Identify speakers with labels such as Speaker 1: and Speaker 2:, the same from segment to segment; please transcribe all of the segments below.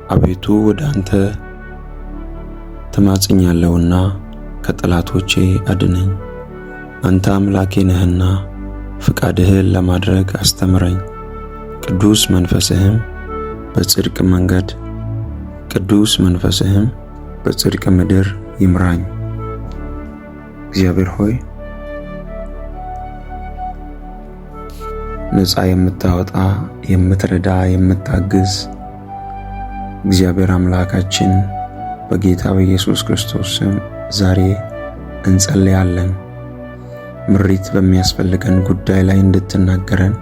Speaker 1: አቤቱ ወደ አንተ ተማጽኛለሁና ከጠላቶቼ አድነኝ። አንተ አምላኬ ነህና ፍቃድህን ለማድረግ አስተምረኝ። ቅዱስ መንፈስህም በጽድቅ ምድር ይምራኝ። እግዚአብሔር ሆይ ነፃ የምታወጣ የምትረዳ የምታግዝ እግዚአብሔር አምላካችን በጌታ በኢየሱስ ክርስቶስ ስም ዛሬ እንጸልያለን። ምሪት በሚያስፈልገን ጉዳይ ላይ እንድትናገረን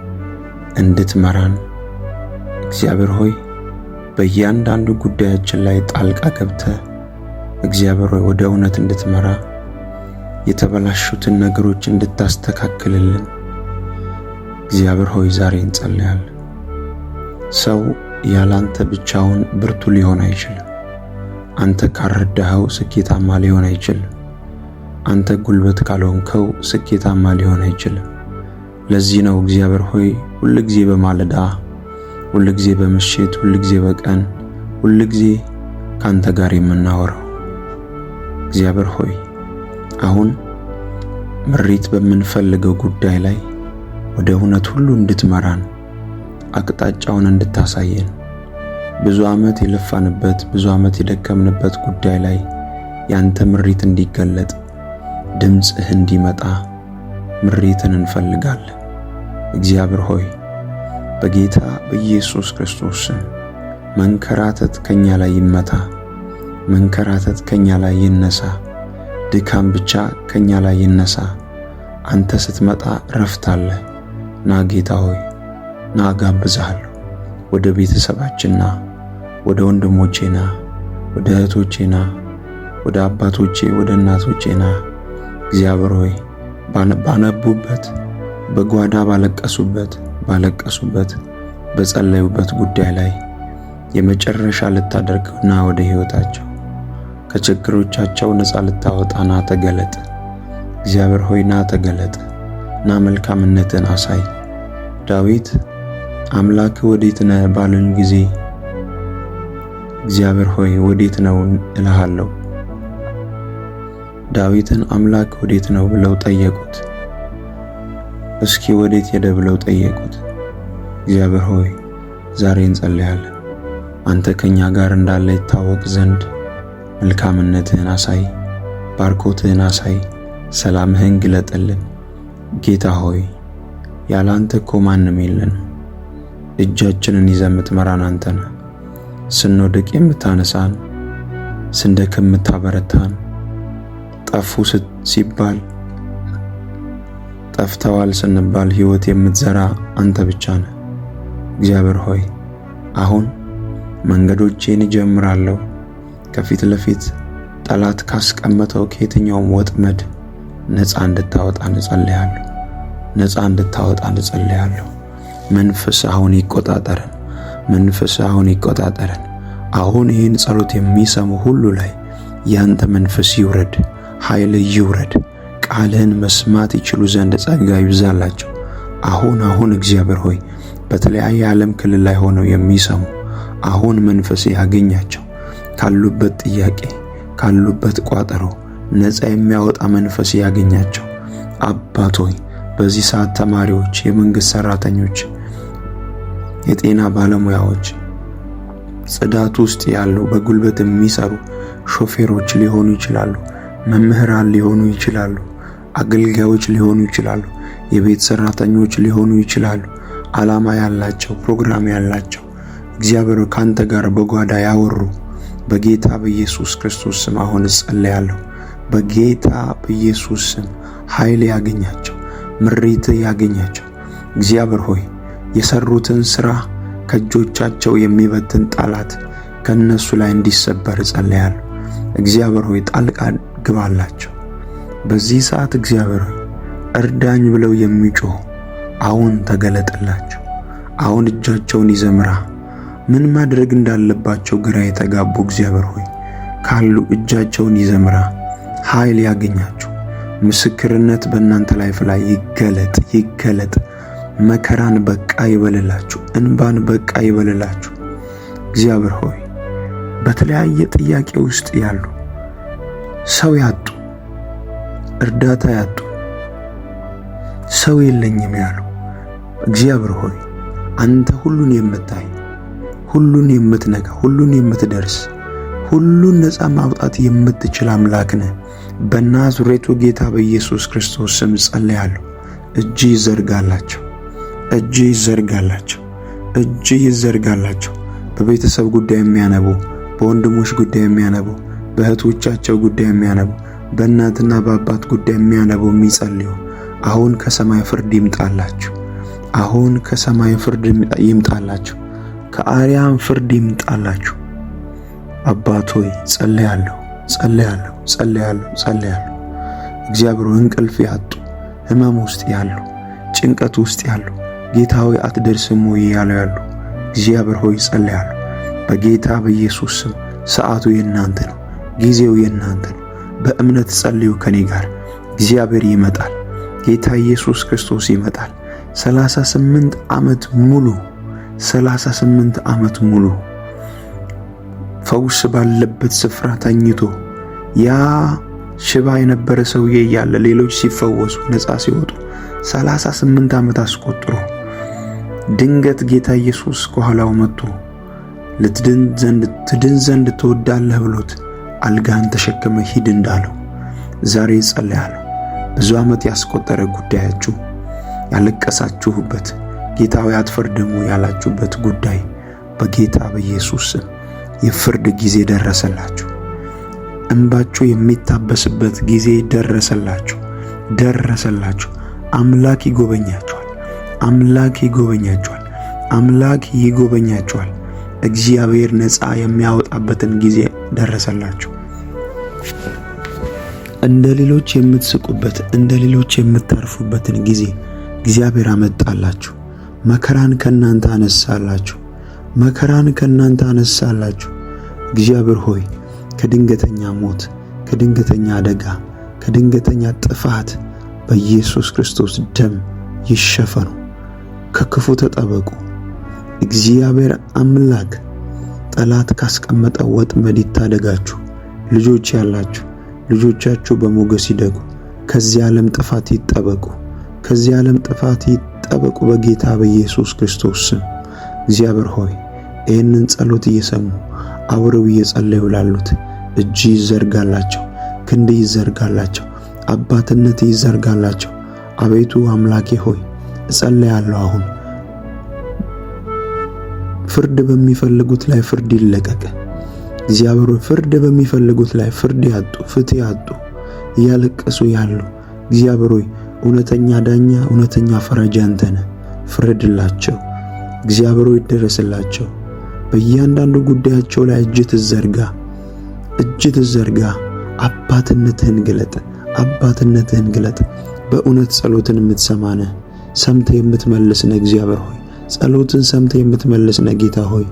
Speaker 1: እንድትመራን እግዚአብሔር ሆይ በእያንዳንዱ ጉዳያችን ላይ ጣልቃ ገብተህ እግዚአብሔር ሆይ ወደ እውነት እንድትመራ የተበላሹትን ነገሮች እንድታስተካክልልን እግዚአብሔር ሆይ ዛሬ እንጸልያለን። ሰው ያላንተ ብቻውን ብርቱ ሊሆን አይችልም። አንተ ካልረዳኸው ስኬታማ ሊሆን አይችልም። አንተ ጉልበት ካልሆንከው ስኬታማ ሊሆን አይችልም። ለዚህ ነው እግዚአብሔር ሆይ ሁልጊዜ በማለዳ፣ ሁልጊዜ በምሽት፣ ሁልጊዜ በቀን፣ ሁልጊዜ ካንተ ጋር የምናወራው። እግዚአብሔር ሆይ አሁን ምሪት በምንፈልገው ጉዳይ ላይ ወደ እውነት ሁሉ እንድትመራን አቅጣጫውን እንድታሳየን ብዙ ዓመት የለፋንበት ብዙ ዓመት የደከምንበት ጉዳይ ላይ ያንተ ምሪት እንዲገለጥ ድምጽህ እንዲመጣ ምሪትን እንፈልጋለን። እግዚአብሔር ሆይ በጌታ በኢየሱስ ክርስቶስ ስም መንከራተት ከኛ ላይ ይመታ፣ መንከራተት ከኛ ላይ ይነሳ፣ ድካም ብቻ ከኛ ላይ ይነሳ። አንተ ስትመጣ ረፍት አለ። ና ጌታ ሆይ ና፣ ጋብዝሃለሁ። ወደ ቤተሰባችንና ወደ ወንድሞቼና ወደ እህቶቼና ወደ አባቶቼ ወደ እናቶቼና እግዚአብሔር ሆይ ባነቡበት በጓዳ ባለቀሱበት በጸለዩበት ጉዳይ ላይ የመጨረሻ ልታደርግና ወደ ሕይወታቸው ከችግሮቻቸው ነፃ ልታወጣና ተገለጥ። እግዚአብሔር ሆይ ና ተገለጥ፣ ና መልካምነትን አሳይ። ዳዊት አምላክ ወዴት ነህ ባልን ጊዜ እግዚአብሔር ሆይ ወዴት ነው እልሃለሁ። ዳዊትን አምላክ ወዴት ነው ብለው ጠየቁት። እስኪ ወዴት ሄደ ብለው ጠየቁት። እግዚአብሔር ሆይ ዛሬ እንጸልያለን። አንተ ከኛ ጋር እንዳለ ይታወቅ ዘንድ መልካምነትህን አሳይ፣ ባርኮትህን አሳይ፣ ሰላምህን ግለጥልን። ጌታ ሆይ ያለ አንተ እኮ ማንም የለንም። እጃችንን ይዘህ የምትመራን አንተ ነህ። ስንወድቅ የምታነሳን፣ ስንደክም የምታበረታን፣ ጠፉ ሲባል ጠፍተዋል ስንባል ሕይወት የምትዘራ አንተ ብቻ ነህ። እግዚአብሔር ሆይ አሁን መንገዶቼን እጀምራለሁ። ከፊት ለፊት ጠላት ካስቀመጠው ከየትኛውም ወጥመድ ነፃ እንድታወጣ እንጸልያለሁ። ነፃ እንድታወጣ እንጸልያለሁ። መንፈስ አሁን ይቆጣጠረን። መንፈስ አሁን ይቆጣጠረን። አሁን ይህን ጸሎት የሚሰሙ ሁሉ ላይ ያንተ መንፈስ ይውረድ፣ ኃይል ይውረድ። ቃልህን መስማት ይችሉ ዘንድ ጸጋ ይብዛላቸው። አሁን እግዚአብሔር ሆይ በተለያየ ዓለም ክልል ላይ ሆነው የሚሰሙ አሁን መንፈስ ያገኛቸው። ካሉበት ጥያቄ፣ ካሉበት ቋጠሮ ነፃ የሚያወጣ መንፈስ ያገኛቸው። አባት ሆይ በዚህ ሰዓት ተማሪዎች፣ የመንግስት ሰራተኞች፣ የጤና ባለሙያዎች፣ ጽዳት ውስጥ ያሉ በጉልበት የሚሰሩ ሾፌሮች ሊሆኑ ይችላሉ፣ መምህራን ሊሆኑ ይችላሉ፣ አገልጋዮች ሊሆኑ ይችላሉ፣ የቤት ሰራተኞች ሊሆኑ ይችላሉ። ዓላማ ያላቸው፣ ፕሮግራም ያላቸው እግዚአብሔር ካንተ ጋር በጓዳ ያወሩ በጌታ በኢየሱስ ክርስቶስ ስም አሁን እጸልያለሁ። በጌታ በኢየሱስ ስም ኃይል ያገኛቸው፣ ምሪት ያገኛቸው። እግዚአብሔር ሆይ የሰሩትን ሥራ ከእጆቻቸው የሚበትን ጠላት ከነሱ ላይ እንዲሰበር እጸልያለሁ። እግዚአብሔር ሆይ ጣልቃ ግባላቸው። በዚህ ሰዓት እግዚአብሔር ሆይ እርዳኝ ብለው የሚጮሁ አሁን ተገለጥላቸው። አሁን እጃቸውን ይዘምራ። ምን ማድረግ እንዳለባቸው ግራ የተጋቡ እግዚአብሔር ሆይ ካሉ እጃቸውን ይዘምራ። ኃይል ያገኛቸው። ምስክርነት በእናንተ ላይ ይገለጥ። መከራን በቃ ይበልላችሁ፣ እንባን በቃ ይበልላችሁ። እግዚአብሔር ሆይ በተለያየ ጥያቄ ውስጥ ያሉ፣ ሰው ያጡ፣ እርዳታ ያጡ፣ ሰው የለኝም ያሉ፣ እግዚአብሔር ሆይ አንተ ሁሉን የምታይ፣ ሁሉን የምትነካ፣ ሁሉን የምትደርስ፣ ሁሉን ነፃ ማውጣት የምትችል አምላክ ነህ። በናዝሬቱ ጌታ በኢየሱስ ክርስቶስ ስም ጸልያለሁ። እጅ ይዘርጋላቸው፣ እጅ ይዘርጋላቸው፣ እጅ ይዘርጋላቸው። በቤተሰብ ጉዳይ የሚያነቡ፣ በወንድሞች ጉዳይ የሚያነቡ፣ በእህቶቻቸው ጉዳይ የሚያነቡ፣ በእናትና በአባት ጉዳይ የሚያነቡ የሚጸልዩ፣ አሁን ከሰማይ ፍርድ ይምጣላችሁ። አሁን ከሰማይ ፍርድ ይምጣላችሁ። ከአርያም ፍርድ ይምጣላችሁ። አባት ሆይ ጸልያለሁ፣ ጸልያለሁ፣ ጸልያለሁ፣ ጸልያለሁ። እግዚአብሔር እንቅልፍ ያጡ፣ ሕመም ውስጥ ያሉ፣ ጭንቀት ውስጥ ያሉ፣ ጌታ ሆይ አትደርስም ወይ ያሉ እግዚአብሔር ሆይ ጸልያለሁ። በጌታ በኢየሱስ ስም ሰዓቱ የእናንተ ነው፣ ጊዜው የእናንተ ነው። በእምነት ጸልዩ ከኔ ጋር። እግዚአብሔር ይመጣል። ጌታ ኢየሱስ ክርስቶስ ይመጣል። 38 ዓመት ሙሉ 38 ዓመት ሙሉ ፈውስ ባለበት ስፍራ ተኝቶ ያ ሽባ የነበረ ሰውዬ እያለ ሌሎች ሲፈወሱ ነፃ ሲወጡ 38 ዓመት አስቆጥሮ ድንገት ጌታ ኢየሱስ ከኋላው መጥቶ ትድን ዘንድ ትወዳለህ ብሎት አልጋን ተሸክመ ሂድ እንዳለው ዛሬ ጸልያለሁ። ብዙ ዓመት ያስቆጠረ ጉዳያችሁ፣ ያለቀሳችሁበት፣ ጌታዊ አትፈርድም ያላችሁበት ጉዳይ በጌታ በኢየሱስ ስም የፍርድ ጊዜ ደረሰላችሁ። እንባችሁ የሚታበስበት ጊዜ ደረሰላችሁ፣ ደረሰላችሁ። አምላክ ይጎበኛችኋል፣ አምላክ ይጎበኛችኋል፣ አምላክ ይጎበኛችኋል። እግዚአብሔር ነፃ የሚያወጣበትን ጊዜ ደረሰላችሁ። እንደ ሌሎች የምትስቁበት፣ እንደ ሌሎች የምታርፉበትን ጊዜ እግዚአብሔር አመጣላችሁ። መከራን ከናንተ አነሳላችሁ፣ መከራን ከናንተ አነሳላችሁ። እግዚአብሔር ሆይ ከድንገተኛ ሞት፣ ከድንገተኛ አደጋ፣ ከድንገተኛ ጥፋት በኢየሱስ ክርስቶስ ደም ይሸፈኑ። ከክፉ ተጠበቁ። እግዚአብሔር አምላክ ጠላት ካስቀመጠ ወጥመድ ይታደጋችሁ። ልጆች ያላችሁ ልጆቻችሁ በሞገስ ይደጉ። ከዚህ ዓለም ጥፋት ይጠበቁ፣ ከዚህ ዓለም ጥፋት ይጠበቁ በጌታ በኢየሱስ ክርስቶስ ስም። እግዚአብሔር ሆይ ይህንን ጸሎት እየሰሙ አብረው እየጸለዩ ላሉት እጅ ይዘርጋላቸው፣ ክንድ ይዘርጋላቸው፣ አባትነት ይዘርጋላቸው። አቤቱ አምላኬ ሆይ እጸልያለሁ። አሁን ፍርድ በሚፈልጉት ላይ ፍርድ ይለቀቅ። እግዚአብሔር ፍርድ በሚፈልጉት ላይ ፍርድ ያጡ፣ ፍትህ ያጡ፣ እያለቀሱ ያሉ እግዚአብሔር ሆይ እውነተኛ ዳኛ፣ እውነተኛ ፈራጅ አንተ ነህ። ፍረድላቸው። እግዚአብሔር ሆይ ይደረስላቸው። በእያንዳንዱ ጉዳያቸው ላይ እጅ ትዘርጋ፣ እጅ ትዘርጋ። አባትነትህን ግለጥ፣ አባትነትህን ግለጥ። በእውነት ጸሎትን የምትሰማነ ሰምተ የምትመልስ ነህ። እግዚአብሔር ሆይ ጸሎትን ሰምተ የምትመልስ ነህ። ጌታ ሆይ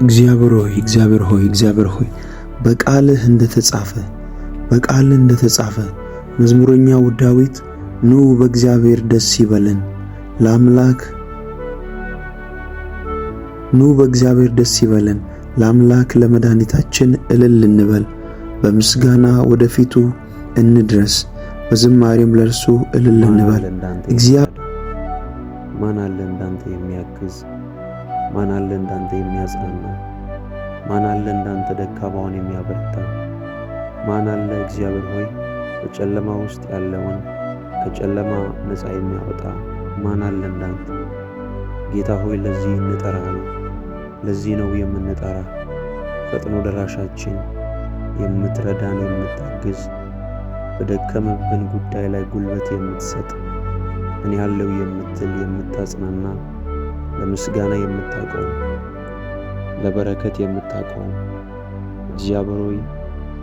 Speaker 1: እግዚአብሔር ሆይ እግዚአብሔር ሆይ እግዚአብሔር ሆይ በቃልህ እንደተጻፈ መዝሙረኛው ዳዊት ኑ በእግዚአብሔር ደስ ይበለን፣ በእግዚአብሔር ደስ ይበለን፣ ለአምላክ ለመድኃኒታችን እልል እንበል። በምስጋና ወደፊቱ እንድረስ፣ በዝማሬም ለእርሱ እልል እንበል።
Speaker 2: ማን አለ እንዳንተ የሚያግዝ? ማን አለ እንዳንተ የሚያጽናና? ማን አለ እንዳንተ ደካማውን የሚያበረታ? ማን አለ እግዚአብሔር ሆይ በጨለማ ውስጥ ያለውን ከጨለማ ነፃ የሚያወጣ? ማን አለ እንዳንተ? ጌታ ሆይ ለዚህ እንጠራለን። ለዚህ ነው የምንጠራ። ፈጥኖ ደራሻችን፣ የምትረዳን፣ የምታግዝ፣ በደከመብን ጉዳይ ላይ ጉልበት የምትሰጥ፣ እኔ ያለው የምትል፣ የምታጽናና፣ ለምስጋና የምታቆም፣ ለበረከት የምታቆም እግዚአብሔር ሆይ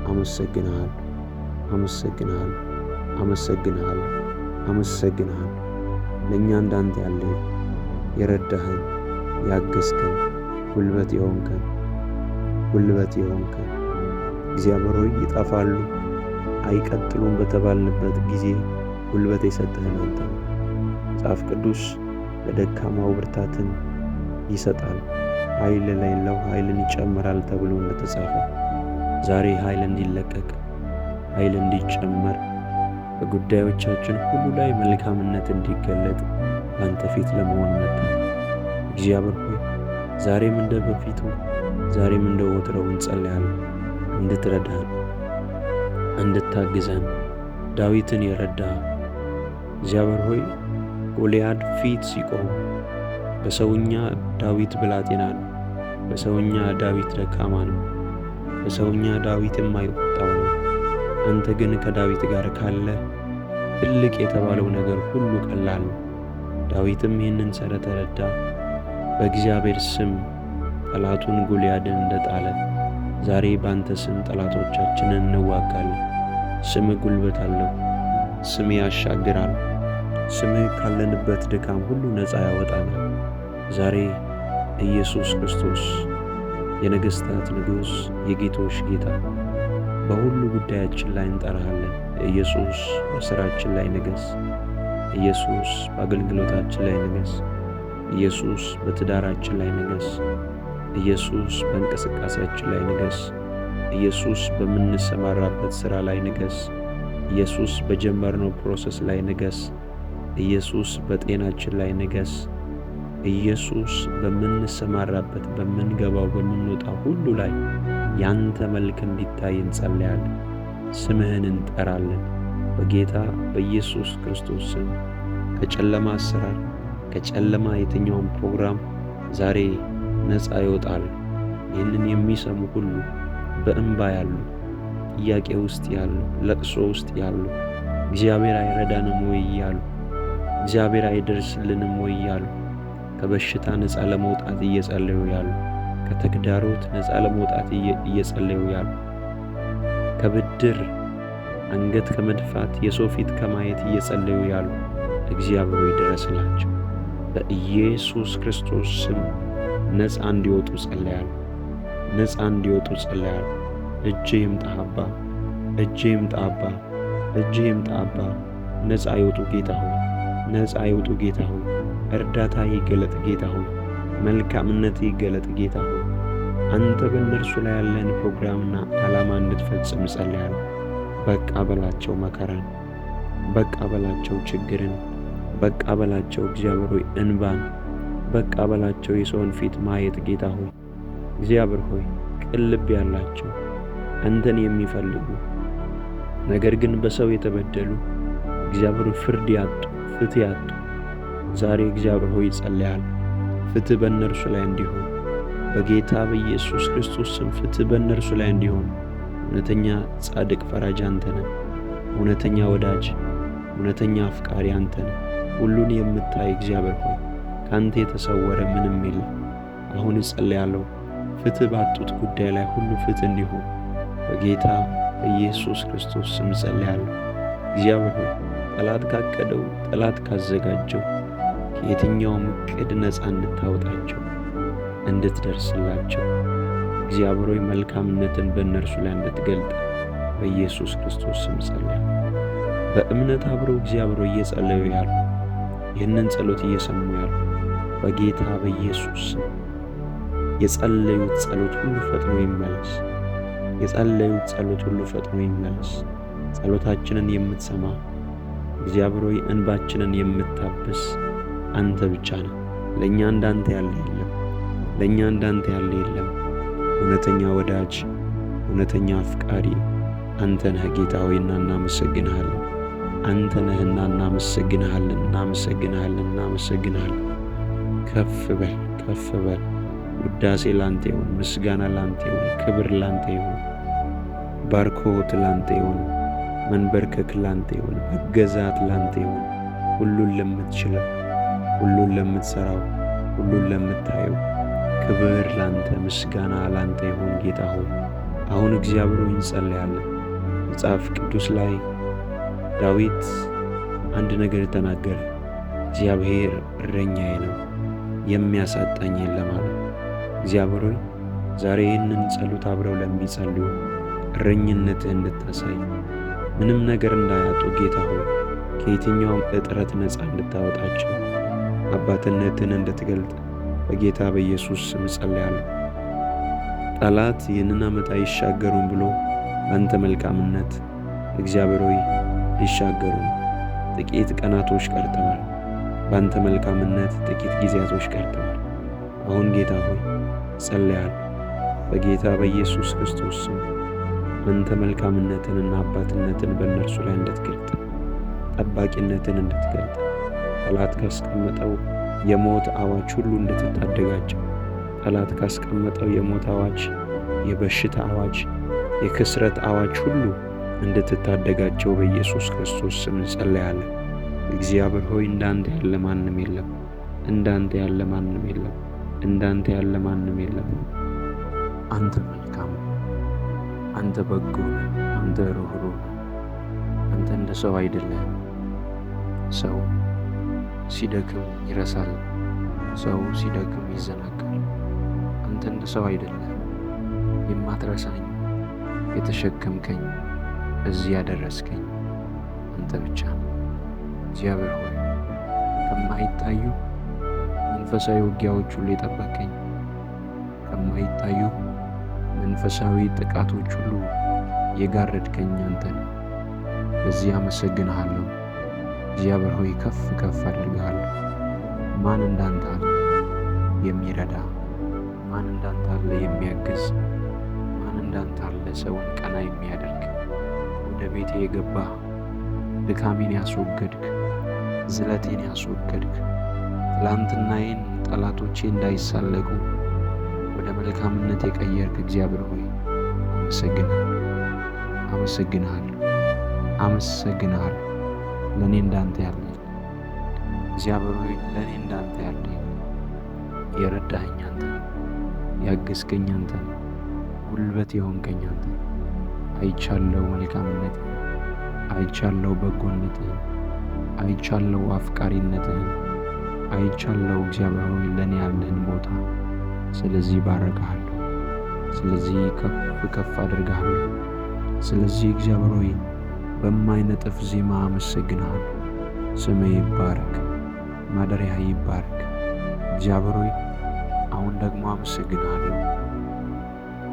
Speaker 2: አመሰግናለሁ፣ አመሰግናለሁ፣ አመሰግናለሁ፣ አመሰግናለሁ። ለእኛ እንዳንተ ያለ የረዳህን፣ ያገዝከን፣ ጉልበት የሆንከን እግዚአብሔር ሆይ ይጠፋሉ አይቀጥሉም በተባልንበት ጊዜ ጉልበት የሰጠህን አንተ ነው። መጽሐፍ ቅዱስ ለደካማው ብርታትን ይሰጣል፣ ኃይል ለሌለው ኃይልን ይጨምራል ተብሎ እንደተጻፈ ዛሬ ኃይል እንዲለቀቅ፣ ኃይል እንዲጨመር፣ በጉዳዮቻችን ሁሉ ላይ መልካምነት እንዲገለጥ በአንተ ፊት ለመሆን መጣ። እግዚአብሔር ሆይ ዛሬም እንደ በፊቱ ዛሬም እንደ ወትሮው እንጸልያለን እንድትረዳን፣ እንድታግዘን። ዳዊትን የረዳ እግዚአብሔር ሆይ ጎልያድ ፊት ሲቆም በሰውኛ ዳዊት ብላቴና ነው፣ በሰውኛ ዳዊት ደካማ ነው፣ በሰውኛ ዳዊት የማይወጣው ነው። አንተ ግን ከዳዊት ጋር ካለ ትልቅ የተባለው ነገር ሁሉ ቀላል ነው። ዳዊትም ይህንን ስለተረዳ በእግዚአብሔር ስም ጠላቱን ጎልያድን እንደጣለ ዛሬ ባንተ ስም ጠላቶቻችንን እንዋጋለን። ስምህ ጉልበት አለው፣ ስምህ ያሻግራል። ስምህ ካለንበት ድካም ሁሉ ነፃ ያወጣናል። ዛሬ ኢየሱስ ክርስቶስ የነገሥታት ንጉሥ የጌቶች ጌታ በሁሉ ጉዳያችን ላይ እንጠራሃለን። ኢየሱስ በሥራችን ላይ ንገሥ። ኢየሱስ በአገልግሎታችን ላይ ንገሥ። ኢየሱስ በትዳራችን ላይ ንገሥ። ኢየሱስ በእንቅስቃሴያችን ላይ ንገሥ። ኢየሱስ በምንሰማራበት ሥራ ላይ ንገሥ። ኢየሱስ በጀመርነው ፕሮሰስ ላይ ንገሥ። ኢየሱስ በጤናችን ላይ ንገሥ። ኢየሱስ በምንሰማራበት በምንገባው በምንወጣው ሁሉ ላይ ያንተ መልክ እንዲታይ እንጸልያለን። ስምህን እንጠራለን። በጌታ በኢየሱስ ክርስቶስ ስም ከጨለማ አሰራር ከጨለማ የትኛውን ፕሮግራም ዛሬ ነፃ ይወጣሉ። ይህንን የሚሰሙ ሁሉ በእንባ ያሉ፣ ጥያቄ ውስጥ ያሉ፣ ለቅሶ ውስጥ ያሉ፣ እግዚአብሔር አይረዳንም ወይ እያሉ፣ እግዚአብሔር አይደርስልንም ወይ እያሉ፣ ከበሽታ ነፃ ለመውጣት እየጸለዩ ያሉ፣ ከተግዳሮት ነፃ ለመውጣት እየጸለዩ ያሉ፣ ከብድር አንገት ከመድፋት የሰው ፊት ከማየት እየጸለዩ ያሉ እግዚአብሔር ይድረስላቸው። በኢየሱስ ክርስቶስ ስም ነፃ እንዲወጡ ጸልያለሁ። ነፃ እንዲወጡ ጸልያለሁ። እጅህ ይምጣ አባ፣ እጅህ ይምጣ አባ፣ እጅህ ይምጣ አባ። ነፃ ይወጡ ጌታ ሆይ፣ ነፃ ይወጡ ጌታ ሆይ። እርዳታ ይገለጥ ጌታ ሆይ፣ መልካምነት ይገለጥ ጌታ ሆይ። አንተ በእነርሱ ላይ ያለን ፕሮግራምና ዓላማ እንድትፈጽም ጸልያለሁ። በቃ በላቸው መከራን፣ በቃ በላቸው ችግርን፣ በቃ በላቸው እግዚአብሔር ሆይ እንባን፣ በቃ በላቸው የሰውን ፊት ማየት ጌታ ሆይ። እግዚአብሔር ሆይ ቅን ልብ ያላቸው አንተን የሚፈልጉ ነገር ግን በሰው የተበደሉ እግዚአብሔር ፍርድ ያጡ ፍትህ ያጡ ዛሬ እግዚአብሔር ሆይ ጸልያለሁ። ፍትህ በእነርሱ ላይ እንዲሆን በጌታ በኢየሱስ ክርስቶስ ስም ፍትህ በእነርሱ ላይ እንዲሆን። እውነተኛ ጻድቅ ፈራጅ አንተ ነህ። እውነተኛ ወዳጅ፣ እውነተኛ አፍቃሪ አንተ ነህ። ሁሉን የምታይ እግዚአብሔር ሆይ ካንተ የተሰወረ ምንም የለም። አሁን እጸልያለሁ ፍትህ ባጡት ጉዳይ ላይ ሁሉ ፍትህ እንዲሆን በጌታ በኢየሱስ ክርስቶስ ስም እጸልያለሁ። እግዚአብሔር ሆይ ጠላት ካቀደው ጠላት ካዘጋጀው ከየትኛውም ዕቅድ ነፃ እንድታወጣቸው እንድትደርስላቸው እግዚአብሔር ሆይ መልካምነትን በእነርሱ ላይ እንድትገልጥ በኢየሱስ ክርስቶስ ስም ጸልያለሁ። በእምነት አብረው እግዚአብሔር ሆይ እየጸለዩ ያሉ ይህንን ጸሎት እየሰሙ ያሉ በጌታ በኢየሱስ ስም የጸለዩት ጸሎት ሁሉ ፈጥኖ ይመለስ። የጸለዩት ጸሎት ሁሉ ፈጥኖ ይመለስ። ጸሎታችንን የምትሰማ እግዚአብሔር ሆይ እንባችንን የምታብስ አንተ ብቻ ነህ። ለእኛ እንዳንተ ያለ የለም። ለእኛ እንዳንተ ያለ የለም። እውነተኛ ወዳጅ፣ እውነተኛ አፍቃሪ አንተ ነህ ጌታ ሆይና እናመሰግንሃለን። አንተ ነህና እናመሰግንሃለን፣ እናመሰግንሃለን፣ እናመሰግንሃለን። ከፍ በል፣ ከፍ በል። ውዳሴ ላንተ ይሁን፣ ምስጋና ላንተ ይሁን፣ ክብር ላንተ ይሁን፣ ባርኮት ላንተ ይሁን፣ መንበርከክ ላንተ ይሁን፣ መገዛት ላንተ ይሁን። ሁሉን ለምትችለው፣ ሁሉን ለምትሠራው፣ ሁሉን ለምታየው ክብር ላንተ፣ ምስጋና ላንተ ይሁን ጌታ ሆይ። አሁን እግዚአብሔር ሆይ እንጸልያለን። መጽሐፍ ቅዱስ ላይ ዳዊት አንድ ነገር ተናገረ። እግዚአብሔር እረኛዬ ነው የሚያሳጣኝ የለም አለ። እግዚአብሔር ሆይ ዛሬ ይህንን ጸሎት አብረው ለሚጸልዩ እረኝነትህ እንድታሳይ ምንም ነገር እንዳያጡ ጌታ ሆይ ከየትኛውም እጥረት ነፃ እንድታወጣቸው አባትነትን እንድትገልጥ በጌታ በኢየሱስ ስም ጸልያለሁ። ጠላት ይህንን ዓመት አይሻገሩም ብሎ በአንተ መልካምነት እግዚአብሔር ሆይ ሊሻገሩ ጥቂት ቀናቶች ቀርተዋል። በአንተ መልካምነት ጥቂት ጊዜያቶች ቀርተዋል። አሁን ጌታ ሆይ ጸልያለሁ በጌታ በኢየሱስ ክርስቶስ ስም አንተ መልካምነትንና አባትነትን በእነርሱ ላይ እንድትገልጥ፣ ጠባቂነትን እንድትገልጥ፣ ጠላት ካስቀመጠው የሞት አዋጅ ሁሉ እንድትታደጋቸው፣ ጠላት ካስቀመጠው የሞት አዋጅ፣ የበሽታ አዋጅ፣ የክስረት አዋጅ ሁሉ እንድትታደጋቸው በኢየሱስ ክርስቶስ ስም እንጸልያለን። እግዚአብሔር ሆይ እንዳንተ ያለ ማንም የለም። እንዳንተ ያለ ማንም የለም። እንዳንተ ያለ ማንም የለም። አንተ መልካም፣ አንተ በጎ፣ አንተ ርኅሩህ፣ አንተ እንደ ሰው አይደለም። ሰው ሲደክም ይረሳል፣ ሰው ሲደክም ይዘናጋል። አንተ እንደ ሰው አይደለም። የማትረሳኝ የተሸከምከኝ እዚህ ያደረስከኝ አንተ ብቻ ነው። እግዚአብሔር ሆይ ከማይታዩ መንፈሳዊ ውጊያዎች ሁሉ የጠበቀኝ፣ ከማይታዩ መንፈሳዊ ጥቃቶች ሁሉ የጋረድከኝ አንተ ነው። በዚህ አመሰግንሃለሁ። እግዚአብሔር ሆይ ከፍ ከፍ አድርግሃለሁ። ማን እንዳንተ አለ የሚረዳ? ማን እንዳንተ አለ የሚያግዝ? ማን እንዳንተ አለ ሰውን ቀና የሚያደርግ? ወደ ቤቴ የገባህ ድካሜን ያስወገድክ፣ ዝለቴን ያስወገድክ፣ ትላንትናዬን ጠላቶቼ እንዳይሳለቁ ወደ መልካምነት የቀየርክ እግዚአብሔር ሆይ አመሰግንሃለሁ፣ አመሰግንሃለሁ፣ አመሰግንሃለሁ። ለእኔ እንዳንተ ያለ እግዚአብሔር ሆይ ለእኔ እንዳንተ ያለ የረዳኸኝ አንተ፣ ያገዝከኝ አንተ፣ ጉልበት የሆንከኝ አንተ። አይቻለው መልካምነትህን፣ አይቻለው በጎነትህን፣ አይቻለው አፍቃሪነትህን፣ አይቻለው እግዚአብሔር ሆይ ለእኔ ያለህን ቦታ። ስለዚህ ባረክሃለሁ፣ ስለዚህ ከፍ ከፍ አድርግሃለሁ። ስለዚህ እግዚአብሔር ሆይ በማይነጥፍ ዜማ አመሰግንሃለሁ። ስምህ ይባረክ፣ ማደሪያ ይባረክ። እግዚአብሔር ሆይ አሁን ደግሞ አመሰግንሃለሁ።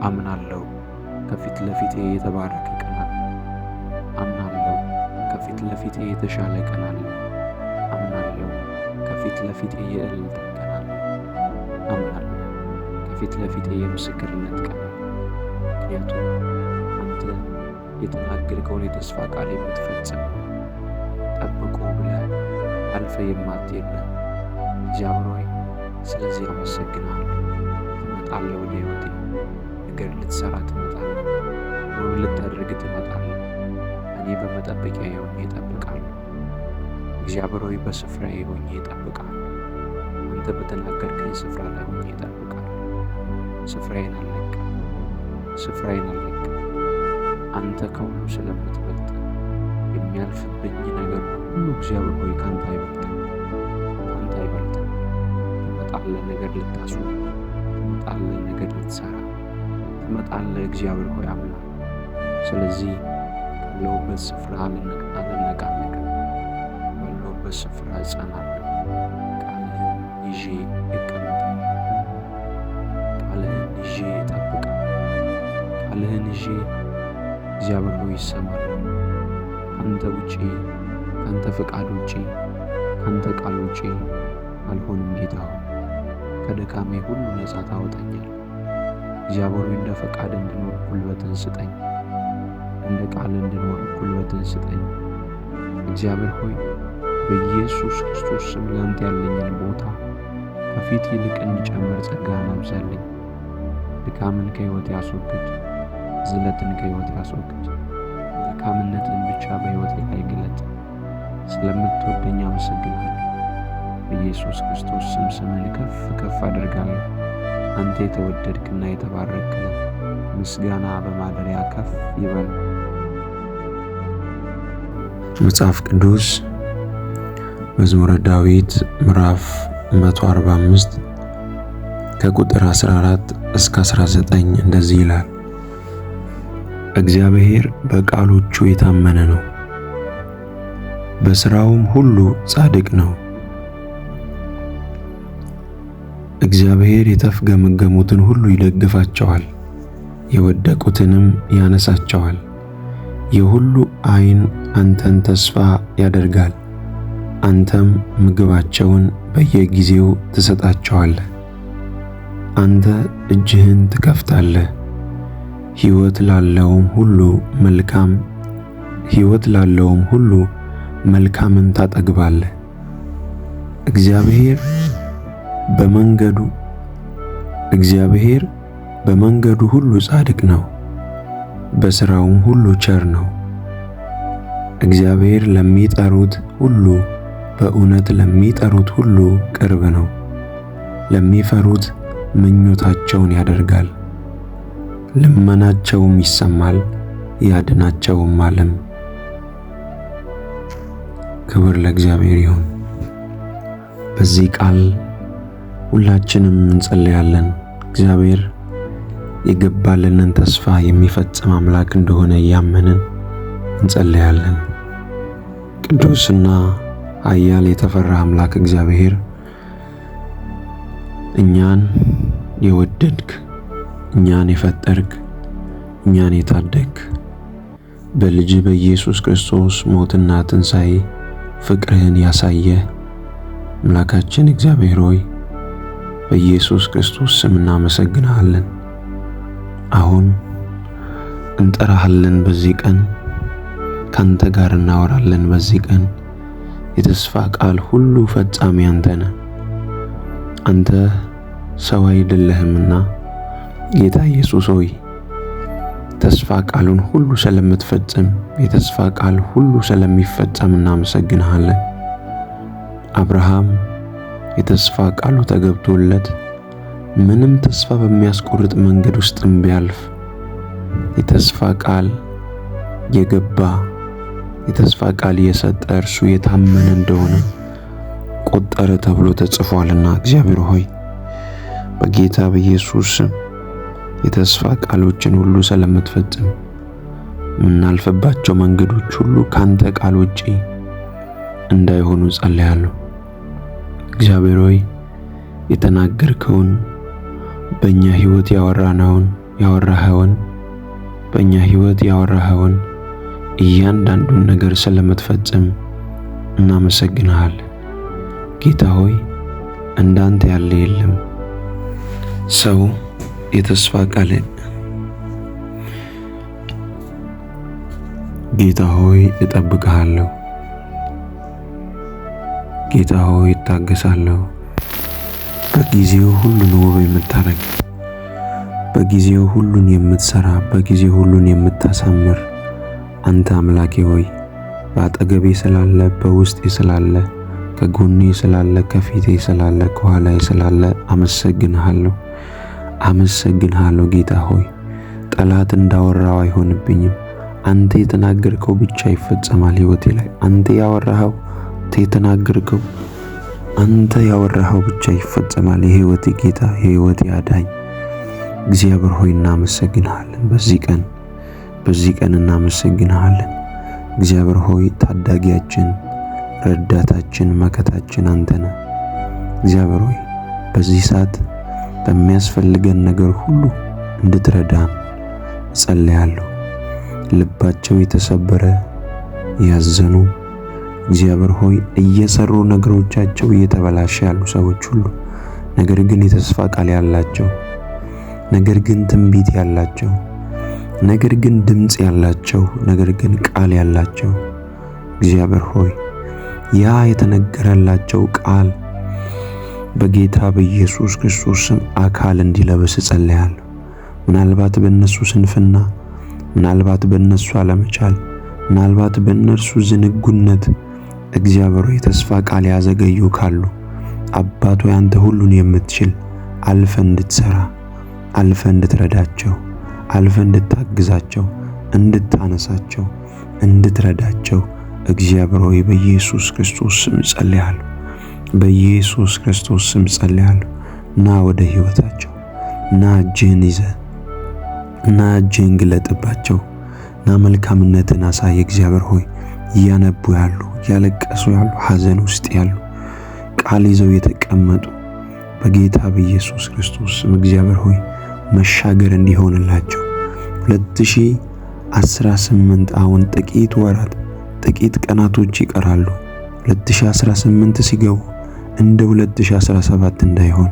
Speaker 2: አምናለሁ ከፊት ለፊቴ የተባረከ ቀን አለ። አምናለሁ ከፊት ለፊቴ የተሻለ ቀን አለ። አምናለሁ ከፊት ለፊቴ የእልልታ ቀን አለ። አምናለሁ ከፊት ለፊቴ የምስክርነት ቀን አለ። ምክንያቱም አንተ የተናገርከውን የተስፋ ቃል የምትፈጽም ጠብቆ ብለህ አልፈ የማትሄድ ነህ። እግዚአብሔር ሆይ ስለዚህ አመሰግንሃለሁ። ትመጣለህ ወደ ሕይወቴ፣ ነገር ልትሰራ ትመጣለህ፣ ውብ ልታደርግ ትመጣለህ። እኔ በመጠበቂያ ሆኜ እጠብቃለሁ። እግዚአብሔር ሆይ በስፍራዬ ሆኜ እጠብቃለሁ። አንተ በተናገርከኝ ስፍራ ላይ ሆኜ እጠብቃለሁ። ስፍራዬን አልለቅም፣ ስፍራዬን አልለቅም። አንተ ከሁሉ ስለምትበልጥ የሚያልፍብኝ ነገር ሁሉ እግዚአብሔር ሆይ ካንተ አይበልጥም፣ ካንተ አይበልጥም። ትመጣለህ ነገር ልታስብ፣ ትመጣለህ ነገር ልትሰራ፣ ትመጣለህ እግዚአብሔር ሆይ አምላክ። ስለዚህ ባለሁበት ስፍራ አልነቃነቅም፣ ባለሁበት ስፍራ እጸናለሁ። ቃልህን ይዤ እቀመጣለሁ፣ ቃልህን ይዤ እጠብቃለሁ፣ ቃልህን ይዤ እግዚአብሔር ሆይ ይሰማል። ካንተ ውጪ፣ ካንተ ፈቃድ ውጪ፣ ካንተ ቃል ውጪ አልሆንም። ጌታ ሆይ ከድካሜ ሁሉ ነጻ ታወጣኛል። እግዚአብሔር ሆይ እንደ ፈቃድ እንድኖር ጉልበትን ስጠኝ፣ እንደ ቃል እንድኖር ጉልበትን ስጠኝ። እግዚአብሔር ሆይ በኢየሱስ ክርስቶስ ስም ላንተ ያለኝን ቦታ ከፊት ይልቅ እንዲጨምር ጸጋህን አብዛልኝ። ድካምን ከሕይወት ያስወግድ፣ ዝለትን ከሕይወት ያስወግድ። መልካምነትን ብቻ በሕይወቴ ላይ ግለጥ። ስለምትወደኝ አመሰግናለሁ። በኢየሱስ ክርስቶስ ስም ስምን ከፍ ከፍ አድርጋለሁ። አንተ የተወደድክና የተባረክህ ነህ። ምስጋና በማደሪያ ከፍ ይበል። መጽሐፍ ቅዱስ መዝሙረ ዳዊት ምዕራፍ 145 ከቁጥር 14 እስከ 19 እንደዚህ ይላል። እግዚአብሔር በቃሎቹ የታመነ ነው፣ በሥራውም ሁሉ ጻድቅ ነው።
Speaker 1: እግዚአብሔር የተፍገመገሙትን ሁሉ ይደግፋቸዋል፣ የወደቁትንም ያነሳቸዋል። የሁሉ ዓይን አንተን ተስፋ ያደርጋል፣ አንተም ምግባቸውን በየጊዜው ትሰጣቸዋለህ። አንተ እጅህን ትከፍታለህ፣ ሕይወት ላለውም ሁሉ መልካምን ታጠግባለህ። እግዚአብሔር በመንገዱ ሁሉ ጻድቅ ነው፣ በሥራውም ሁሉ ቸር ነው። እግዚአብሔር ለሚጠሩት ሁሉ በእውነት ለሚጠሩት ሁሉ ቅርብ ነው። ለሚፈሩት ምኞታቸውን ያደርጋል፣ ልመናቸውም ይሰማል፣ ያድናቸውማልም። ክብር ለእግዚአብሔር ይሁን። በዚህ ቃል ሁላችንም እንጸልያለን። እግዚአብሔር የገባልንን ተስፋ የሚፈጽም አምላክ እንደሆነ እያመንን እንጸልያለን። ቅዱስና ኃያል የተፈራ አምላክ እግዚአብሔር እኛን የወደድክ፣ እኛን የፈጠርክ፣ እኛን የታደግክ በልጅ በኢየሱስ ክርስቶስ ሞትና ትንሣኤ ፍቅርህን ያሳየህ አምላካችን እግዚአብሔር ሆይ በኢየሱስ ክርስቶስ ስም እናመሰግንሃለን። አሁን እንጠራሃለን። በዚህ ቀን ካንተ ጋር እናወራለን። በዚህ ቀን የተስፋ ቃል ሁሉ ፈጻሚ አንተ ነህ። አንተ ሰው አይደለህምና ጌታ ኢየሱስ ሆይ ተስፋ ቃሉን ሁሉ ስለምትፈጽም፣ የተስፋ ቃል ሁሉ ስለሚፈጸም እናመሰግንሃለን። አብርሃም የተስፋ ቃሉ ተገብቶለት ምንም ተስፋ በሚያስቆርጥ መንገድ ውስጥም ቢያልፍ የተስፋ ቃል የገባ የተስፋ ቃል የሰጠ እርሱ የታመነ እንደሆነ ቆጠረ ተብሎ ተጽፏልና እግዚአብሔር ሆይ በጌታ በኢየሱስ ስም የተስፋ ቃሎችን ሁሉ ስለምትፈጽም የምናልፍባቸው መንገዶች ሁሉ ካንተ ቃል ውጪ እንዳይሆኑ ጸልያለሁ። እግዚአብሔር ሆይ የተናገርከውን በእኛ ሕይወት ያወራኸውን እያንዳንዱን ነገር ስለምትፈጽም እናመሰግንሃለን። ጌታ ሆይ እንዳንተ ያለ የለም። ሰው የተስፋ ቃል ጌታ ሆይ እጠብቅሃለሁ፣ ጌታ ሆይ እታገሳለሁ። በጊዜው ሁሉን ውብ የምታደርግ፣ በጊዜው ሁሉን የምትሰራ፣ በጊዜው ሁሉን የምታሳምር አንተ አምላኬ ሆይ በአጠገቤ ስላለ፣ በውስጤ ስላለ፣ ከጎኔ ስላለ፣ ከፊቴ ስላለ፣ ከኋላዬ ስላለ አመሰግንሃለሁ። ጌታ ሆይ ጠላት እንዳወራው አይሆንብኝም። አንተ የተናገርከው ብቻ ይፈጸማል ሕይወቴ ላይ። አንተ ያወራኸው ብቻ ይፈጸማል። የሕይወቴ ጌታ፣ የሕይወቴ አዳኝ እግዚአብሔር ሆይ እናመሰግንሃለን። በዚህ ቀን እናመሰግንሃለን። እግዚአብሔር ሆይ ታዳጊያችን፣ ረዳታችን፣ መከታችን አንተ ነህ። እግዚአብሔር ሆይ በዚህ ሰዓት በሚያስፈልገን ነገር ሁሉ እንድትረዳን ጸልያለሁ። ልባቸው የተሰበረ ያዘኑ እግዚአብሔር ሆይ እየሰሩ ነገሮቻቸው እየተበላሸ ያሉ ሰዎች ሁሉ ነገር ግን የተስፋ ቃል ያላቸው፣ ነገር ግን ትንቢት ያላቸው፣ ነገር ግን ድምጽ ያላቸው፣ ነገር ግን ቃል ያላቸው እግዚአብሔር ሆይ ያ የተነገረላቸው ቃል በጌታ በኢየሱስ ክርስቶስ ስም አካል እንዲለብስ ጸልያለሁ። ምናልባት በእነሱ ስንፍና፣ ምናልባት በእነሱ አለመቻል፣ ምናልባት በእነርሱ ዝንጉነት እግዚአብሔር ሆይ የተስፋ ቃል ያዘገዩ ካሉ አባቶ ያንተ ሁሉን የምትችል አልፈ እንድትሰራ፣ አልፈ እንድትረዳቸው፣ አልፈ እንድታግዛቸው፣ እንድታነሳቸው፣ እንድትረዳቸው እግዚአብሔር ሆይ በኢየሱስ ክርስቶስ ስም ጸልያለሁ። በኢየሱስ ክርስቶስ ስም ጸልያለሁ። ና ወደ ሕይወታቸው፣ ና እጅህን ይዘህ፣ ና እጅህን ግለጥባቸው፣ ና መልካምነትን አሳይ። እግዚአብሔር ሆይ እያነቡ ያሉ፣ እያለቀሱ ያሉ፣ ሐዘን ውስጥ ያሉ፣ ቃል ይዘው የተቀመጡ በጌታ በኢየሱስ ክርስቶስ ስም እግዚአብሔር ሆይ መሻገር እንዲሆንላቸው 2018 አሁን ጥቂት ወራት ጥቂት ቀናቶች ይቀራሉ። 2018 ሲገቡ እንደ 2017 እንዳይሆን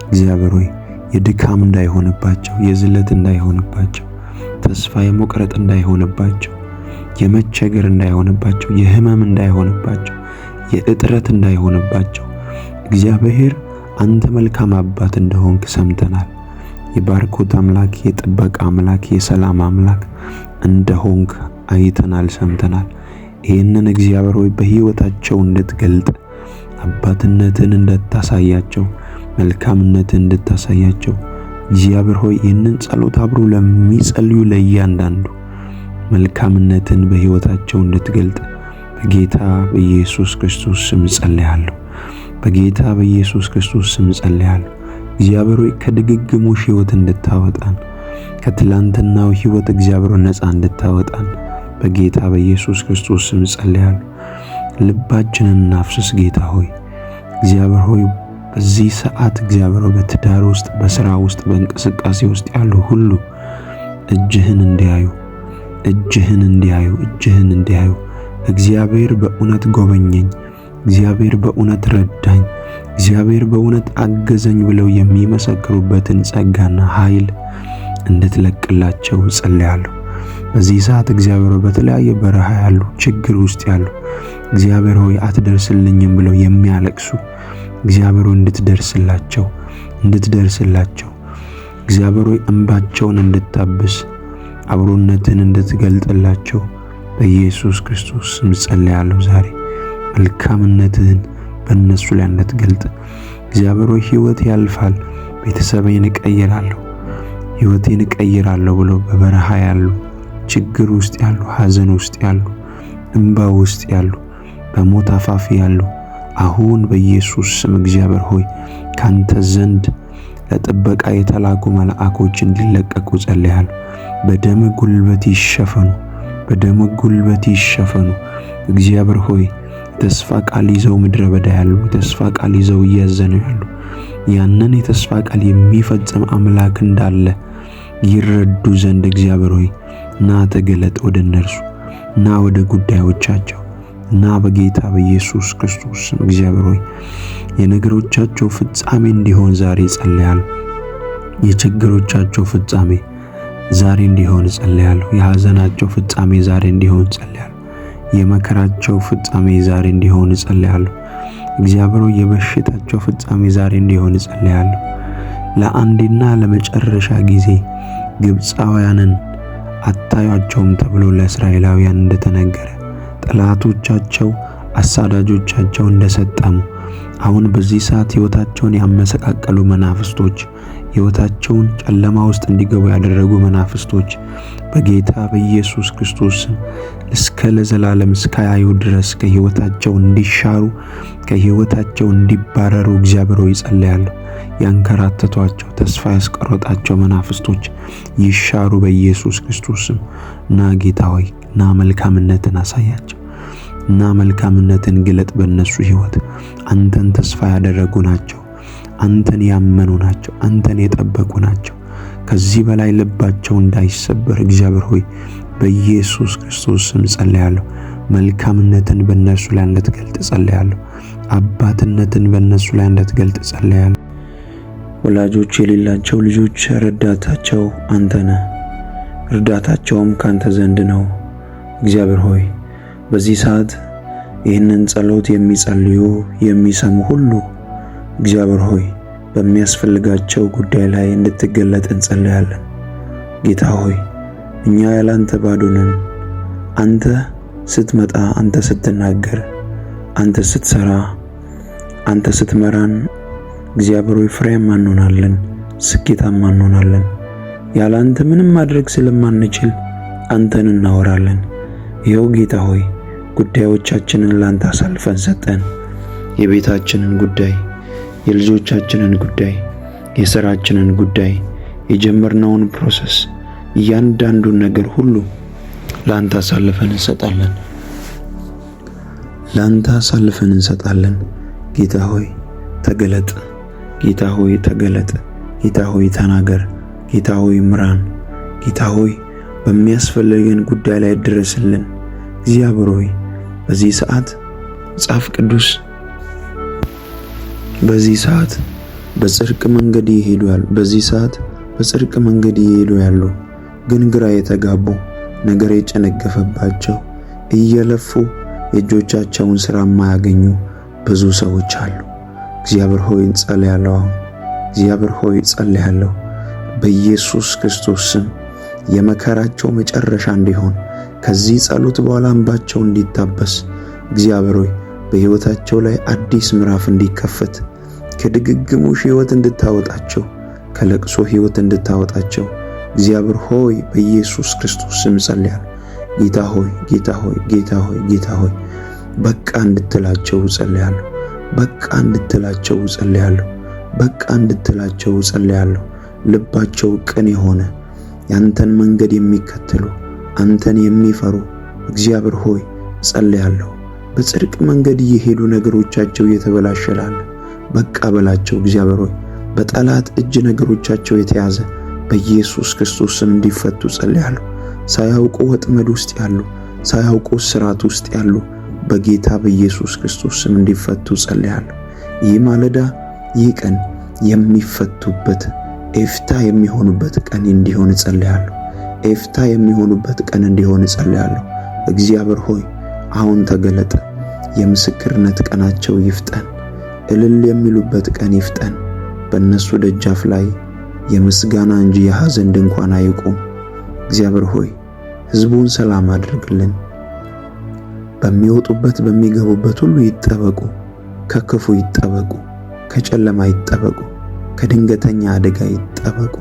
Speaker 1: እግዚአብሔር ሆይ የድካም እንዳይሆንባቸው፣ የዝለት እንዳይሆንባቸው፣ ተስፋ የመቁረጥ እንዳይሆንባቸው፣ የመቸገር እንዳይሆንባቸው፣ የህመም እንዳይሆንባቸው፣ የእጥረት እንዳይሆንባቸው እግዚአብሔር አንተ መልካም አባት እንደሆንክ ሰምተናል። የባርኮት አምላክ፣ የጥበቃ አምላክ፣ የሰላም አምላክ እንደሆንክ አይተናል፣ ሰምተናል። ይህንን እግዚአብሔር ሆይ በሕይወታቸው እንድትገልጥ አባትነትን እንድታሳያቸው መልካምነትን እንድታሳያቸው እግዚአብሔር ሆይ ይህንን ጸሎት አብሮ ለሚጸልዩ ለእያንዳንዱ መልካምነትን በሕይወታቸው እንድትገልጥ በጌታ በኢየሱስ ክርስቶስ ስም ጸልያለሁ። በጌታ በኢየሱስ ክርስቶስ ስም ጸልያለሁ። እግዚአብሔር ሆይ ከድግግሞሽ ሕይወት እንድታወጣን ከትላንትናው ሕይወት እግዚአብሔር ነፃ እንድታወጣን በጌታ በኢየሱስ ክርስቶስ ስም ጸልያለሁ። ልባችንን እናፍስስ ጌታ ሆይ እግዚአብሔር ሆይ በዚህ ሰዓት እግዚአብሔር በትዳር ውስጥ በሥራ ውስጥ በእንቅስቃሴ ውስጥ ያሉ ሁሉ እጅህን እንዲያዩ እግዚአብሔር በእውነት ጎበኘኝ፣ እግዚአብሔር በእውነት ረዳኝ፣ እግዚአብሔር በእውነት አገዘኝ ብለው የሚመሰክሩበትን ጸጋና ኃይል እንድትለቅላቸው ጸልያለሁ። በዚህ ሰዓት እግዚአብሔር በተለያየ በረሃ ያሉ ችግር ውስጥ ያሉ እግዚአብሔር ሆይ አትደርስልኝም ብለው የሚያለቅሱ እግዚአብሔር ሆይ እንድትደርስላቸው እግዚአብሔር ሆይ እንባቸውን እንድታብስ አብሮነትን እንድትገልጥላቸው በኢየሱስ ክርስቶስ ስም ጸልያለሁ። ዛሬ መልካምነትህን በእነሱ ላይ እንድትገልጥ እግዚአብሔር ሆይ ሕይወት ያልፋል፣ ቤተሰቤን እቀይራለሁ፣ ሕይወቴን እቀይራለሁ ብሎ በበረሃ ያሉ ችግር ውስጥ ያሉ ሐዘን ውስጥ ያሉ እንባ ውስጥ ያሉ በሞት አፋፍ ያሉ አሁን በኢየሱስ ስም እግዚአብሔር ሆይ ካንተ ዘንድ ለጥበቃ የተላኩ መልአኮች እንዲለቀቁ ጸልያለሁ። በደም ጉልበት ይሸፈኑ። እግዚአብሔር ሆይ ተስፋ ቃል ይዘው ምድረ በዳ ያሉ ተስፋ ቃል ይዘው እያዘኑ ያሉ ያንን የተስፋ ቃል የሚፈጽም አምላክ እንዳለ ይረዱ ዘንድ እግዚአብሔር ሆይ ና ተገለጥ፣ ወደ እነርሱ ና፣ ወደ ጉዳዮቻቸው ና በጌታ በኢየሱስ ክርስቶስ ስም እግዚአብሔር ሆይ የነገሮቻቸው ፍጻሜ እንዲሆን ዛሬ ጸልያለሁ። የችግሮቻቸው ፍጻሜ ዛሬ እንዲሆን ጸልያለሁ። የሐዘናቸው ፍጻሜ ዛሬ እንዲሆን ጸልያለሁ። የመከራቸው ፍጻሜ ዛሬ እንዲሆን ጸልያለሁ። እግዚአብሔር ሆይ የበሽታቸው ፍጻሜ ዛሬ እንዲሆን ጸልያለሁ። ለአንዴና ለመጨረሻ ጊዜ ግብፃውያንን አታዩአቸውም ተብሎ ለእስራኤላውያን እንደተነገረ ጠላቶቻቸው አሳዳጆቻቸው እንደሰጠሙ አሁን በዚህ ሰዓት ሕይወታቸውን ያመሰቃቀሉ መናፍስቶች ሕይወታቸውን ጨለማ ውስጥ እንዲገቡ ያደረጉ መናፍስቶች በጌታ በኢየሱስ ክርስቶስ እስከ ለዘላለም እስካያዩ ድረስ ከሕይወታቸው እንዲሻሩ ከሕይወታቸው እንዲባረሩ እግዚአብሔር ሆይ ጸልያለሁ። ያንከራተቷቸው ተስፋ ያስቆረጣቸው መናፍስቶች ይሻሩ በኢየሱስ ክርስቶስ ስም። ና ጌታ ሆይ ና መልካምነትን አሳያቸው፣ ና መልካምነትን ግለጥ በእነሱ ሕይወት። አንተን ተስፋ ያደረጉ ናቸው፣ አንተን ያመኑ ናቸው፣ አንተን የጠበቁ ናቸው። ከዚህ በላይ ልባቸው እንዳይሰበር እግዚአብሔር ሆይ በኢየሱስ ክርስቶስ ስም ጸልያለሁ። መልካምነትን በእነርሱ ላይ እንድትገልጥ ጸልያለሁ። አባትነትን በእነሱ ላይ እንድትገልጥ ጸልያለሁ። ወላጆች የሌላቸው ልጆች ረዳታቸው አንተ ነህ፣ እርዳታቸውም ካንተ ዘንድ ነው። እግዚአብሔር ሆይ በዚህ ሰዓት ይህንን ጸሎት የሚጸልዩ የሚሰሙ ሁሉ እግዚአብሔር ሆይ በሚያስፈልጋቸው ጉዳይ ላይ እንድትገለጥ እንጸልያለን። ጌታ ሆይ እኛ ያላንተ ባዶ ነን። አንተ ስትመጣ፣ አንተ ስትናገር፣ አንተ ስትሰራ፣ አንተ ስትመራን እግዚአብሔር ሆይ ፍሬያማ እንሆናለን፣ ስኬታማ እንሆናለን። ያላንተ ምንም ማድረግ ስለማንችል አንተን እናወራለን። ይኸው ጌታ ሆይ ጉዳዮቻችንን ላንተ አሳልፈን ሰጠን። የቤታችንን ጉዳይ፣ የልጆቻችንን ጉዳይ፣ የሥራችንን ጉዳይ፣ የጀመርነውን ፕሮሰስ፣ እያንዳንዱን ነገር ሁሉ ላንተ አሳልፈን እንሰጣለን። ጌታ ሆይ ተገለጥ፣ ጌታ ሆይ ተገለጥ። ጌታ ሆይ ተናገር። ጌታ ሆይ ምራን። ጌታ ሆይ በሚያስፈልገን ጉዳይ ላይ ድረስልን። እግዚአብሔር ሆይ በዚህ ሰዓት መጽሐፍ ቅዱስ በዚህ ሰዓት በጽድቅ መንገድ ይሄዱ ያሉ ግን ግራ የተጋቡ ነገር የጨነገፈባቸው እየለፉ የእጆቻቸውን ሥራ የማያገኙ ብዙ ሰዎች አሉ። እግዚአብሔር ሆይ እንጸልያለሁ። እግዚአብሔር ሆይ ጸልያለሁ በኢየሱስ ክርስቶስ ስም የመከራቸው መጨረሻ እንዲሆን፣ ከዚህ ጸሎት በኋላ እንባቸው እንዲታበስ፣ እግዚአብሔር ሆይ በሕይወታቸው ላይ አዲስ ምዕራፍ እንዲከፈት፣ ከድግግሞሽ ሕይወት እንድታወጣቸው፣ ከለቅሶ ሕይወት እንድታወጣቸው እግዚአብሔር ሆይ በኢየሱስ ክርስቶስ ስም ጸልያለሁ። ጌታ ሆይ ጌታ ሆይ ጌታ ሆይ ጌታ ሆይ በቃ እንድትላቸው ጸልያለሁ። በቃ እንድትላቸው ጸልያለሁ። በቃ እንድትላቸው ጸልያለሁ። ልባቸው ቅን የሆነ ያንተን መንገድ የሚከተሉ አንተን የሚፈሩ እግዚአብሔር ሆይ ጸልያለሁ። በጽድቅ መንገድ እየሄዱ ነገሮቻቸው እየተበላሸላል በቃ በላቸው። እግዚአብሔር ሆይ በጠላት እጅ ነገሮቻቸው የተያዘ በኢየሱስ ክርስቶስ ስም እንዲፈቱ ጸልያለሁ። ሳያውቁ ወጥመድ ውስጥ ያሉ፣ ሳያውቁ ስራት ውስጥ ያሉ በጌታ በኢየሱስ ክርስቶስ ስም እንዲፈቱ ጸልያለሁ። ይህ ማለዳ ይህ ቀን የሚፈቱበት ኤፍታ የሚሆኑበት ቀን እንዲሆን ጸልያለሁ። ኤፍታ የሚሆኑበት ቀን እንዲሆን ጸልያለሁ። እግዚአብሔር ሆይ አሁን ተገለጠ። የምስክርነት ቀናቸው ይፍጠን። እልል የሚሉበት ቀን ይፍጠን። በእነሱ ደጃፍ ላይ የምስጋና እንጂ የሐዘን ድንኳን አይቁም። እግዚአብሔር ሆይ ሕዝቡን ሰላም አድርግልን። በሚወጡበት በሚገቡበት ሁሉ ይጠበቁ። ከክፉ ይጠበቁ፣ ከጨለማ ይጠበቁ፣ ከድንገተኛ አደጋ ይጠበቁ።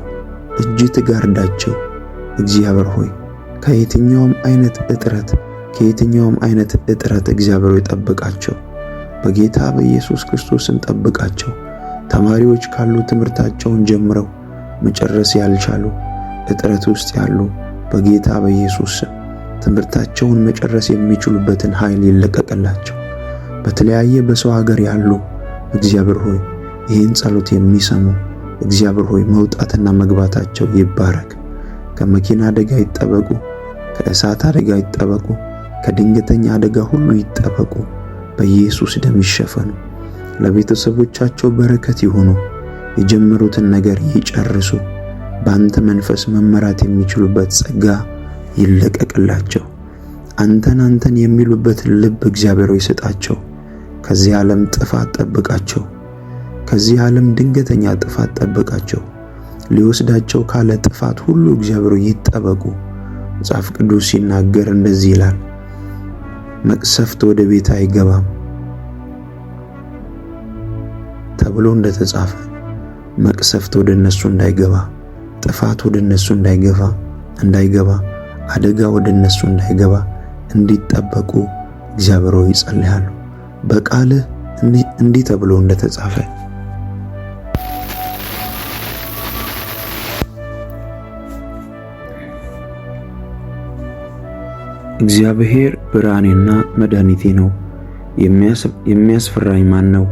Speaker 1: እጅ ትጋርዳቸው። እግዚአብሔር ሆይ ከየትኛውም አይነት እጥረት እግዚአብሔር ሆይ ጠብቃቸው። በጌታ በኢየሱስ ክርስቶስም ጠብቃቸው። ተማሪዎች ካሉ ትምህርታቸውን ጀምረው መጨረስ ያልቻሉ እጥረት ውስጥ ያሉ በጌታ በኢየሱስ ስም ትምህርታቸውን መጨረስ የሚችሉበትን ኃይል ይለቀቅላቸው። በተለያየ በሰው ሀገር ያሉ እግዚአብሔር ሆይ ይህን ጸሎት የሚሰሙ እግዚአብሔር ሆይ መውጣትና መግባታቸው ይባረክ። ከመኪና አደጋ ይጠበቁ፣ ከእሳት አደጋ ይጠበቁ፣ ከድንገተኛ አደጋ ሁሉ ይጠበቁ። በኢየሱስ ደም ይሸፈኑ። ለቤተሰቦቻቸው በረከት ይሁኑ። የጀመሩትን ነገር ይጨርሱ። በአንተ መንፈስ መመራት የሚችሉበት ጸጋ ይለቀቅላቸው። አንተን የሚሉበትን ልብ እግዚአብሔር ሆይ ስጣቸው። ከዚህ ዓለም ጥፋት ጠብቃቸው። ከዚህ ዓለም ድንገተኛ ጥፋት ጠብቃቸው። ሊወስዳቸው ካለ ጥፋት ሁሉ እግዚአብሔር ሆይ ይጠበቁ። መጽሐፍ ቅዱስ ሲናገር እንደዚህ ይላል፣ መቅሰፍት ወደ ቤት አይገባም ተብሎ እንደተጻፈ መቅሰፍት ወደ እነሱ እንዳይገባ፣ ጥፋት ወደ እነሱ እንዳይገባ፣ አደጋ ወደ እነሱ እንዳይገባ እንዲጠበቁ እግዚአብሔር ሆይ ጸልያለሁ። በቃልህ እንዲህ ተብሎ እንደተጻፈ እግዚአብሔር ብርሃኔና መድኃኒቴ ነው፣ የሚያስፈራኝ ማን ነው?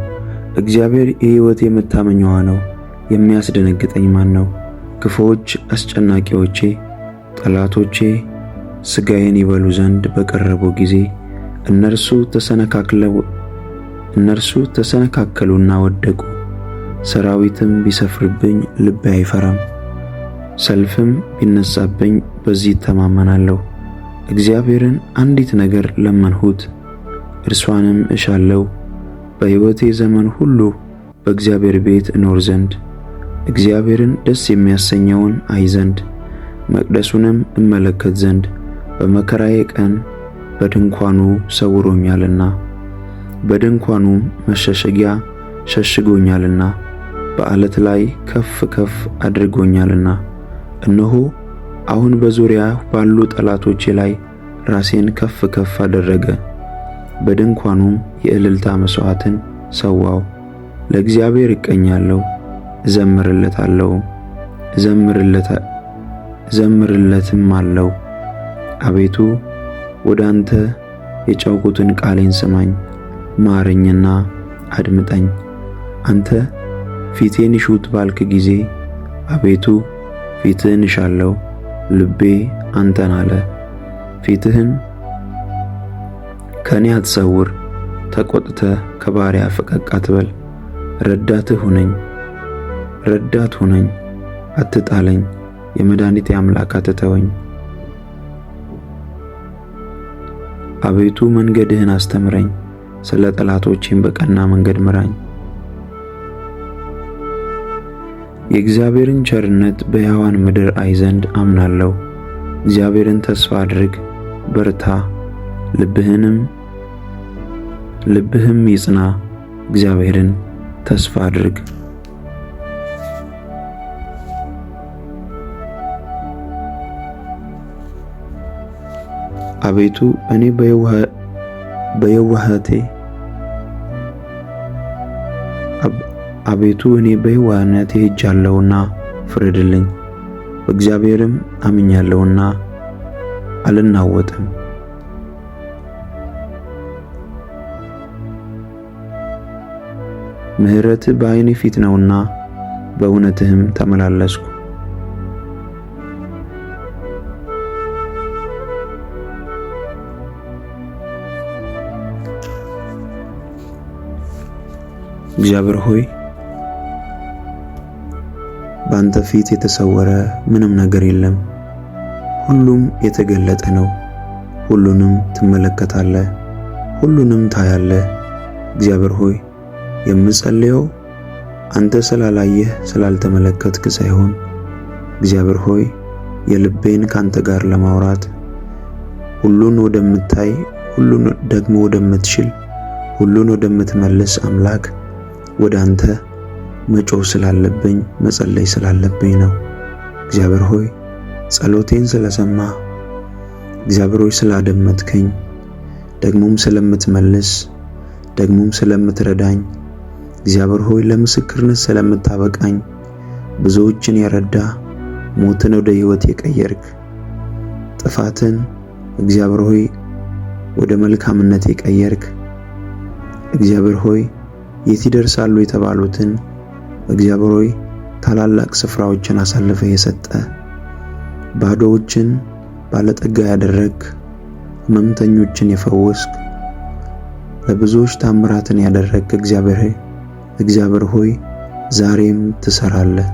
Speaker 1: እግዚአብሔር የሕይወቴ መታመኛዋ ነው፣ የሚያስደነግጠኝ ማን ነው? ክፉዎች አስጨናቂዎቼ ጠላቶቼ ሥጋዬን ይበሉ ዘንድ በቀረቡ ጊዜ እነርሱ ተሰነካከሉና ወደቁ። ሰራዊትም ቢሰፍርብኝ ልቤ አይፈራም፣ ሰልፍም ቢነሳብኝ በዚህ እተማመናለሁ። እግዚአብሔርን አንዲት ነገር ለመንሁት፣ እርሷንም እሻለሁ፣ በሕይወቴ ዘመን ሁሉ በእግዚአብሔር ቤት እኖር ዘንድ፣ እግዚአብሔርን ደስ የሚያሰኘውን አይ ዘንድ፣ መቅደሱንም እመለከት ዘንድ። በመከራዬ ቀን በድንኳኑ ሰውሮኛልና፣ በድንኳኑም መሸሸጊያ ሸሽጎኛልና፣ በዓለት ላይ ከፍ ከፍ አድርጎኛልና። እነሆ አሁን በዙሪያ ባሉ ጠላቶቼ ላይ ራሴን ከፍ ከፍ አደረገ። በድንኳኑም የእልልታ መሥዋዕትን ሰዋው። ለእግዚአብሔር እቀኛለሁ፣ እዘምርለትም አለው። አቤቱ ወደ አንተ የጮኽኩትን ቃሌን ስማኝ፣ ማረኝና አድምጠኝ። አንተ ፊቴን ይሹት ባልክ ጊዜ አቤቱ ፊትህን እሻለሁ፣ ልቤ አንተን አለ። ፊትህን ከኔ አትሰውር፣ ተቆጥተህ ከባሪያ ፈቀቅ አትበል። ረዳት ሁነኝ፣ አትጣለኝ፣ የመድኃኒቴ አምላክ አትተወኝ። አቤቱ መንገድህን አስተምረኝ፣ ስለ ጠላቶቼም በቀና መንገድ ምራኝ። የእግዚአብሔርን ቸርነት በሕያዋን ምድር አይ ዘንድ አምናለሁ። እግዚአብሔርን ተስፋ አድርግ፣ በርታ፣ ልብህም ይጽና። እግዚአብሔርን ተስፋ አድርግ። አቤቱ እኔ በየዋህነቴ ሄጃለሁና ፍረድልኝ። በእግዚአብሔርም አምኛለሁና አልናወጥም። ምሕረትህ በዓይኔ ፊት ነውና በእውነትህም ተመላለስኩ። እግዚአብሔር ሆይ በአንተ ፊት የተሰወረ ምንም ነገር የለም። ሁሉም የተገለጠ ነው። ሁሉንም ትመለከታለህ፣ ሁሉንም ታያለህ። እግዚአብሔር ሆይ የምጸልየው አንተ ስላላየህ ስላልተመለከትክ ሳይሆን እግዚአብሔር ሆይ የልቤን ካንተ ጋር ለማውራት ሁሉን ወደምታይ፣ ሁሉን ደግሞ ወደምትችል፣ ሁሉን ወደምትመልስ አምላክ ወደ አንተ መጮህ ስላለብኝ መጸለይ ስላለብኝ ነው። እግዚአብሔር ሆይ ጸሎቴን ስለሰማ፣ እግዚአብሔር ሆይ ስላደመጥከኝ፣ ደግሞም ስለምትመልስ፣ ደግሞም ስለምትረዳኝ፣ እግዚአብሔር ሆይ ለምስክርነት ስለምታበቃኝ፣ ብዙዎችን የረዳ ሞትን ወደ ሕይወት የቀየርክ፣ ጥፋትን እግዚአብሔር ሆይ ወደ መልካምነት የቀየርክ፣ እግዚአብሔር ሆይ የት ይደርሳሉ የተባሉትን እግዚአብሔር ሆይ ታላላቅ ስፍራዎችን አሳልፈ የሰጠ፣ ባዶዎችን ባለጠጋ ያደረግ፣ ሕመምተኞችን የፈወስክ፣ ለብዙዎች ታምራትን ያደረግ እግዚአብሔር ሆይ ዛሬም ትሰራለህ።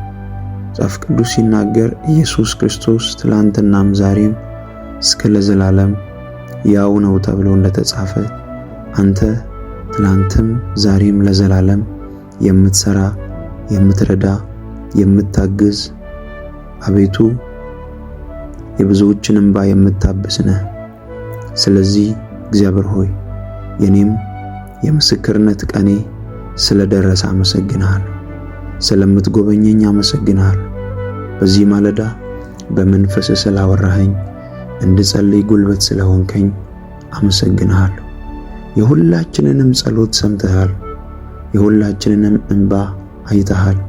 Speaker 1: መጽሐፍ ቅዱስ ሲናገር ኢየሱስ ክርስቶስ ትላንትናም ዛሬም እስከ ለዘላለም ያው ነው ተብሎ እንደተጻፈ አንተ ትላንትም ዛሬም ለዘላለም የምትሰራ፣ የምትረዳ፣ የምታግዝ፣ አቤቱ የብዙዎችን እንባ የምታብስ ነህ። ስለዚህ እግዚአብሔር ሆይ የኔም የምስክርነት ቀኔ ስለደረሰ አመሰግንሃለሁ። ስለምትጎበኘኝ አመሰግንሃለሁ። በዚህ ማለዳ በመንፈስ ስላወራኸኝ እንድጸልይ ጉልበት ስለሆንከኝ አመሰግንሃለሁ። የሁላችንንም ጸሎት ሰምተሃል። የሁላችንንም እንባ አይተሃል።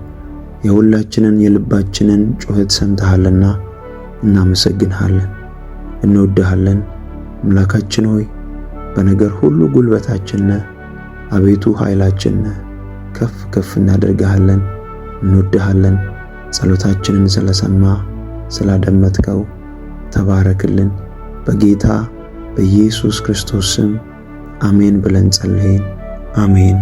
Speaker 1: የሁላችንን የልባችንን ጩኸት ሰምተሃልና እናመሰግንሃለን፣ እንወድሃለን። አምላካችን ሆይ በነገር ሁሉ ጉልበታችን ነህ፣ አቤቱ ኃይላችን ነህ። ከፍ ከፍ እናደርግሃለን፣ እንወድሃለን። ጸሎታችንን ስለሰማ ስላደመጥከው ተባረክልን። በጌታ በኢየሱስ ክርስቶስ ስም አሜን ብለን ጸለይን። አሜን።